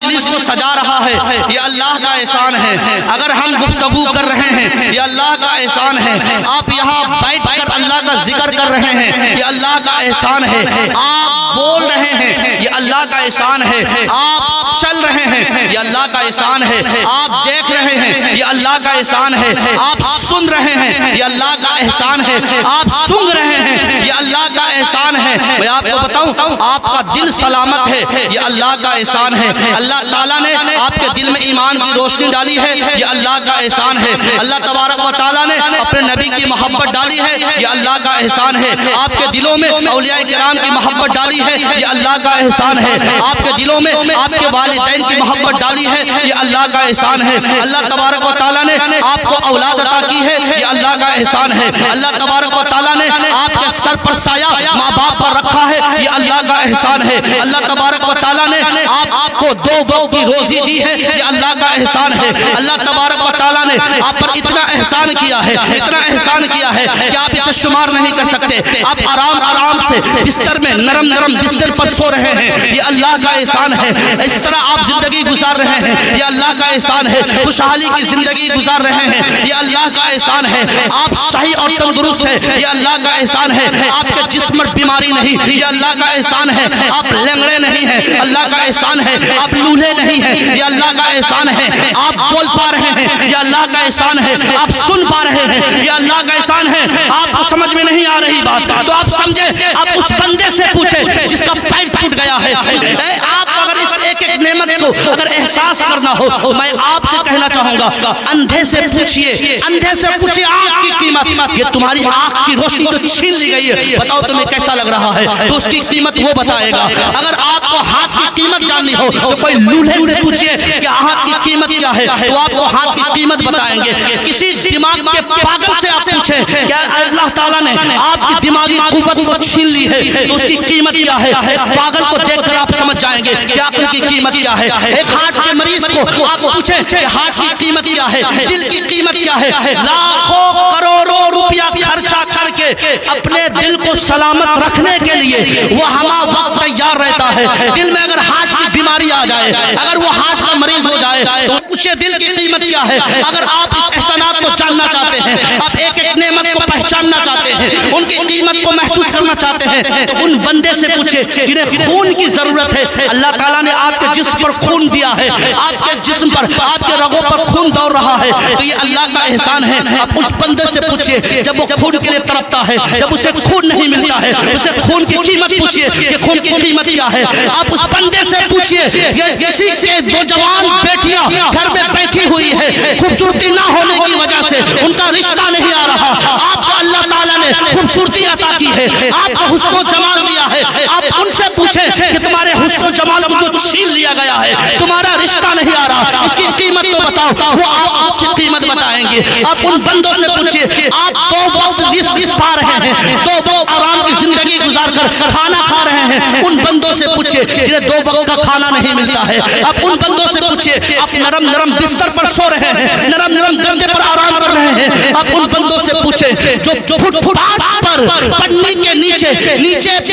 مجلس کو سجا رہا ہے یہ اللہ کا احسان ہے، اگر ہم گفتگو کر رہے ہیں یہ اللہ کا احسان ہے، آپ یہاں بیٹھ کر اللہ کا ذکر کر رہے ہیں یہ اللہ کا احسان ہے، آپ بول رہے ہیں یہ اللہ کا احسان ہے، آپ چل رہے ہیں یہ اللہ کا احسان ہے، آپ دیکھ رہے ہیں یہ اللہ کا احسان ہے، آپ سن رہے ہیں یہ اللہ کا احسان ہے، آپ سن رہے ہیں یہ اللہ کا احسان ہے۔ میں آپ کو بتاؤں آپ کا دل سلامت ہے یہ اللہ کا احسان ہے، اللہ تعالیٰ نے آپ کے دل میں ایمان کی روشنی ڈالی ہے یہ اللہ کا احسان ہے، اللہ تبارک و تعالیٰ نے اپنے نبی کی محبت ڈالی ہے یہ اللہ کا احسان ہے، آپ کے دلوں میں اولیاء کرام کی محبت ڈالی ہے یہ اللہ کا احسان ہے، آپ کے دلوں میں آپ کے والدین کی محبت ڈالی ہے یہ اللہ کا احسان ہے، اللہ تبارک و تعالیٰ نے آپ کو اولاد عطا کی ہے یہ اللہ کا احسان ہے، اللہ تبارک و تعالیٰ نے آپ کے سر پر سایہ ماں باپ پر رکھا ہے یہ اللہ کا احسان ہے، اللہ تبارک و تعالیٰ نے آپ کو دو وقت کی روزی دی ہے یہ اللہ کا احسان ہے، اللہ تبارک و تعالیٰ نے آپ پر اتنا احسان کیا ہے، اتنا احسان کیا ہے کہ آپ اسے شمار نہیں کر سکتے، آپ آرام آرام سے بستر میں نرم نرم بستر پر سو رہے ہیں یہ اللہ کا احسان ہے، اس طرح آپ زندگی گزار رہے ہیں یہ اللہ کا احسان ہے، خوشحالی کی زندگی گزار رہے ہیں یہ اللہ کا احسان ہے، آپ صحیح اور تندرست ہیں یہ اللہ کا احسان ہے، آپ کے جسم میں بیماری نہیں یہ اللہ کا احسان ہے، آپ لنگڑے نہیں ہیں اللہ کا احسان ہے، آپ لولے نہیں ہیں یہ اللہ کا احسان ہے، آپ بول پا رہے ہیں یہ اللہ کا احسان ہے، آپ سن پا رہے ہیں یہ اللہ کا احسان ہے، آپ کو سمجھ میں نہیں آ رہی بات تو آپ سمجھیں، آپ اس بندے سے پوچھیں جس کا پیر ٹوٹ گیا ہے، آپ اگر اس ایک ایک نعمت کو اگر احساس کرنا ہو میں آپ سے کہنا چاہوں گا اندھے سے پوچھئے، اندھے سے پوچھئے آنکھ کی قیمت، یہ تمہاری آنکھ کی روشنی جو چھین لی گئی ہے بتاؤ تمہیں کیسا لگ رہا ہے، تو اس کی قیمت وہ بتائے گا، اگر آپ کو ہاتھ کی قیمت جاننی ہو تو کوئی لولہے سے پوچھئے کہ ہاتھ کی قیمت کیا ہے تو آپ کو ہاتھ کی قیمت بتائیں گے، کسی دماغ کے پاگل سے آپ پوچھیں کہ اللہ تعالیٰ نے آپ کی دماغی قوت کو چھین لی ہے تو اس کی قیمت کیا ہے، پاگل کو دیکھ کر آپ سمجھ جائیں گے کہ عقل کی قیمت کیا ہے، ایک ہارٹ کے مریض کو آپ پوچھیں کہ ہارٹ کی قیمت کیا ہے، دل کی قیمت کیا ہے، لاکھوں کروڑوں روپیہ خرچہ کر کے اپنے دل کو سلامت رکھنے کے لیے وہ ہما وقت تیار رہتا ہے، دل میں اگر ہارٹ کی بیماری آ جائے، اگر وہ ہارٹ کا مریض ہو جائے تو پوچھے دل کی قیمت کیا ہے، اگر آپ اس احسانات کو جاننا چاہتے ہیں، آپ ایک ایک نعمت کو پہچاننا چاہتے ہیں، ان کی قیمت کو محسوس کرنا چاہتے ہیں تو ان بندے سے پوچھے جنہیں خون کی ضرورت ہے، اللہ تعالیٰ نے آپ کے جسم پر خون دیا ہے، آپ کے جسم پر آپ کے رگوں پر خون دوڑ رہا ہے تو یہ اللہ کا احسان ہے، آپ اس بندے سے پوچھئے جب وہ خون کے لیے تڑپتا ہے، جب اسے خون نہیں ملتا ہے اسے خون کی قیمت پوچھئے کہ خون کی قیمت کیا ہے، آپ اس بندے سے پوچھئے یہ کسی کے دو جوان بیٹیاں گھر میں بیٹھی ہوئی ہے، خوبصورتی نہ ہونے کی وجہ سے ان کا رشتہ نہیں آ رہا، آپ کو اللہ تعالیٰ نے خوبصورتی عطا کی ہے، آپ کو حسن و جمال دیا ہے، آپ ان سے پوچھیں کہ تمہارے حسن و جمال کو جو چھین لیا گیا ہے تمہارا رشتہ نہیں آ رہا اس کی قیمت تو بتاؤ، وہ آپ کی قیمت بتائیں گے، آپ ان بندوں سے پوچھئے آپ دو وقت رزق پا رہے ہیں، دو وقت آرام کی زندگی گزار کر کھانا کھا رہے ہیں، ان بندوں سے پوچھئے جنہیں دو وقت کا کھانا نہیں ملتا ہے، آپ ان بندوں سے پوچھئے آپ نرم نرم بستر پر سو رہے ہیں، نرم نرم گدے پر آرام کر رہے ہیں، آپ ان بندوں سے پوچھئے جو فٹ پاتھ پر پنی کے نیچے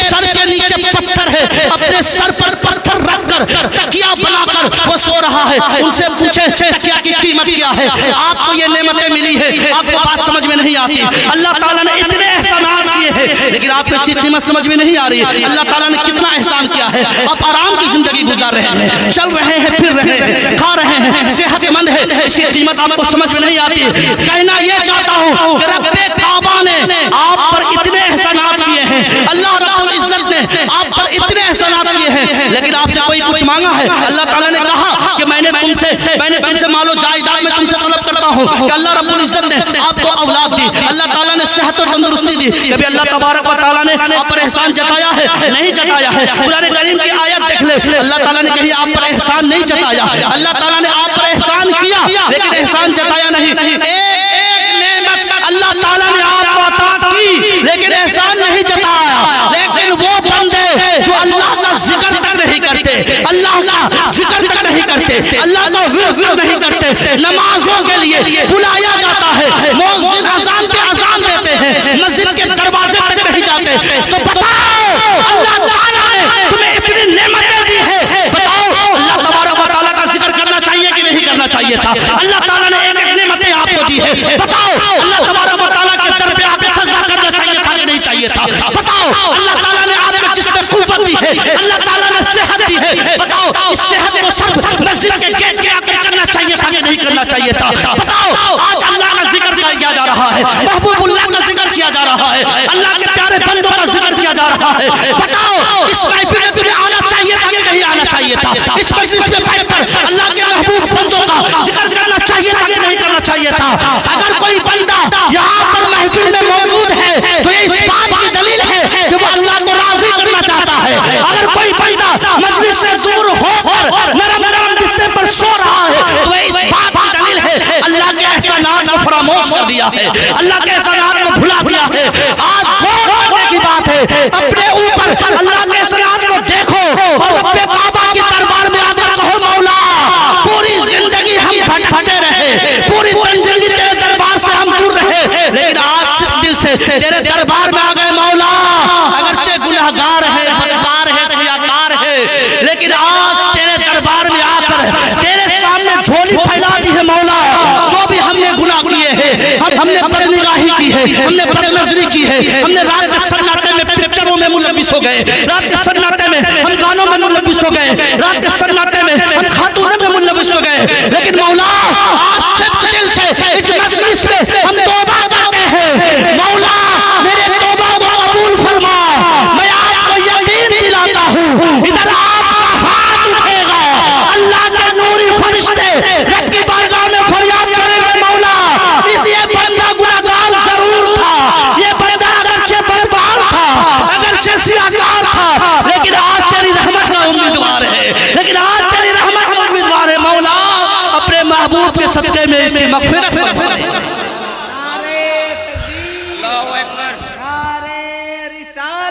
سر کے نیچے پتھر ہے، اپنے سر پر پتھر رکھ کر تکیہ بنا کر وہ سو رہا ہے، ان سے پوچھے تکیہ کی قیمت کیا ہے، آپ کو یہ نعمتیں ملی ہے، آپ کو بات سمجھ میں نہیں آتی، اللہ تعالیٰ نے اتنے احسانات کیے ہیں لیکن آپ کو اس کی قیمت سمجھ میں نہیں آ رہی، اللہ تعالیٰ نے کتنا احسان کیا ہے، آپ آرام کی زندگی گزار رہے ہیں، چل رہے ہیں، پھر رہے ہیں، کھا رہے ہیں، صحت مند ہے، اس کی قیمت آپ کو سمجھ میں نہیں آتی، کہنا یہ چاہتا ہوں کہ رب کعبہ نے آپ پر اتنے احسانات کیے ہیں، اللہ رب العزت نے آپ پر اتنے احسانات کیے ہیں لیکن آپ سے کوئی کچھ مانگا ہے، اللہ تعالیٰ نے کہا کہ میں نے تم سے مال و جائیداد میں تم سے طلب کرتا ہوں کہ اللہ رب العزت نے آپ کو اولاد دی، اللہ تعالیٰ نے صحت و تندرستی دی، کبھی اللہ تبارک و تعالیٰ نے آپ پر احسان جتایا ہے نہیں جتایا ہے، قرآن کریم کی آیت دیکھ لے، اللہ تعالیٰ نے کہیں آپ پر احسان نہیں جتایا، اللہ تعالیٰ نے آپ پر احسان کیا لیکن احسان جتایا نہیں، ایک نعمت اللہ تعالیٰ نے آپ کو عطا کی لیکن احسان نہیں جتایا، لیکن وہ بندے جو اللہ کا ذکر تک نہیں کرتے، اللہ کا ذکر تک نہیں کرتے، اللہ کا ورد نہیں کرتے، نمازوں کے لیے بلایا جاتا ہے، مؤذن اذان پہ اذان دیتے ہیں، مسجد کے دروازے تک نہیں جاتے، تو بتاؤ اللہ تعالیٰ نے تمہیں اتنی نعمتیں دی ہے، بتاؤ اللہ تبارک و تعالیٰ ہے؟ بتاؤ اللہ تبارک و تعالیٰ کے در پہ آپ سجدہ کرنا چاہیے تھا کہ نہیں چاہیے تھا؟ بتاؤ اللہ تعالیٰ نے آپ کو جس میں قوت دی ہے، اللہ تعالیٰ نے صحت دی ہے، بتاؤ اس صحت کو صرف مسجد کے گیٹ کے آ کر کرنا چاہیے تھا کہ نہیں کرنا چاہیے تھا؟ بتاؤ آج اللہ کا ذکر کیا جا رہا ہے، محبوب اللہ کا ذکر کیا جا رہا ہے، اللہ کے پیارے بندوں کا ذکر کیا جا رہا ہے، بتاؤ اس محفل میں تمہیں آنا چاہیے تھا کہ نہیں آنا چاہیے تھا؟ اس مجلس میں بیٹھ کر اللہ کے محبوب بندوں کا ذکر کرنا چاہیے تھا کہ نہیں کرنا چاہیے تھا؟ اگر کوئی بندہ یہاں پر محفل میں موجود ہے تو یہ اس بات کی دلیل ہے کہ وہ اللہ کو راضی کرنا چاہتا ہے۔ اگر کوئی بندہ مجلس سے دور ہو کر نرم نرم بستر پر سو رہا ہے تو یہ اس بات کی دلیل ہے اللہ کے احسانات کو فراموش کر دیا ہے، اللہ کے احسانات کو بھلا دیا ہے۔ آج غور کرنے کی بات ہے، اپنے اوپر اللہ کے احسانات کو دیکھو اور اپنے کعبہ کی دربار میں آ کر کہو مولا پوری زندگی ہم بھٹکتے رہے، پوری زندگی تیرے دربار سے ہم دور رہے، لیکن آج صرف دل سے تیرے دربار میں آ گئے مولا، اگرچہ گنہگار ہے، بدکار ہے، سیاکار ہے، لیکن آج تیرے دربار میں آ کر تیرے سامنے جھولی پھیلا دی ہے مولا۔ جو بھی ہم نے گناہ کیے ہیں، ہم نے بدنگاہی کی ہے، ہم نے بد نظری کی ہے، ہم نے رات کے سناٹے میں پکچروں میں ملوث ہو گئے، رات کے سناٹے میں ہم گانوں میں ملوث ہو گئے، رات کے سناٹے میں ہم خاتونوں میں ملوث ہو گئے، لیکن مولا آج صدق دل سے اس مجلس میں ہم توبہ کرتے ہیں، مولا میرے توبہ کو قبول فرما۔ میں آپ کو یقین دلاتا ہوں ادھر آپ کا ہاتھ اٹھے گا، اللہ کے نوری فرشتے رب کی بارگاہ میں فریاد کریں گے مولا اس یہ بندہ گناہگار ضرور تھا، یہ بندہ اگرچہ بدکار تھا، اگرچہ سیاکار تھا، لیکن آج تیری رحمت کا امیدوار ہے، لیکن آج تیری رحمت کا امیدوار ہے مولا، اپنے محبوب کے صدقے میں اس کی مغفرت فرما۔ اللہ اکبر۔